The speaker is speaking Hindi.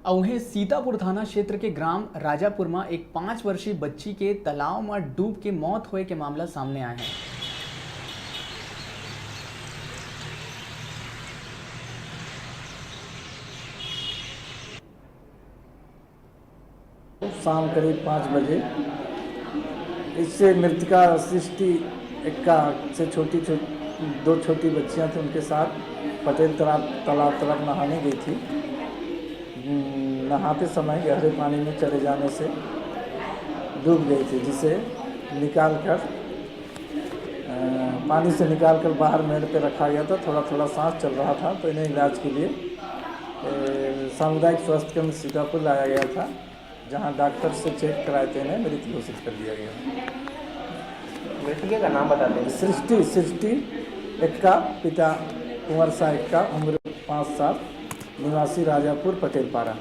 और वहीं सीतापुर थाना क्षेत्र के ग्राम राजापुर में एक 5 वर्षीय बच्ची के तालाब में डूब के मौत होए के मामला सामने आए हैं। शाम करीब 5 बजे इससे मृतका सृष्टि एक्का से दो छोटी बच्चियां थी, उनके साथ पटेल तालाब तरफ नहाने गई थी। नहाते समय गहरे पानी में चले जाने से डूब गई थी, जिसे पानी से निकालकर बाहर मेड़ पे रखा गया था। थोड़ा थोड़ा सांस चल रहा था, तो इन्हें इलाज के लिए सामुदायिक स्वास्थ्य केंद्र सीतापुर लाया गया था, जहां डॉक्टर से चेक कराए थे इन्हें मृत घोषित कर दिया गया। मृतक का नाम बता दें। सृष्टि एक्का, पिता कुंवर शाह एक्का, उम्र 5 साल, निवासी राजापुर पटेल पारा।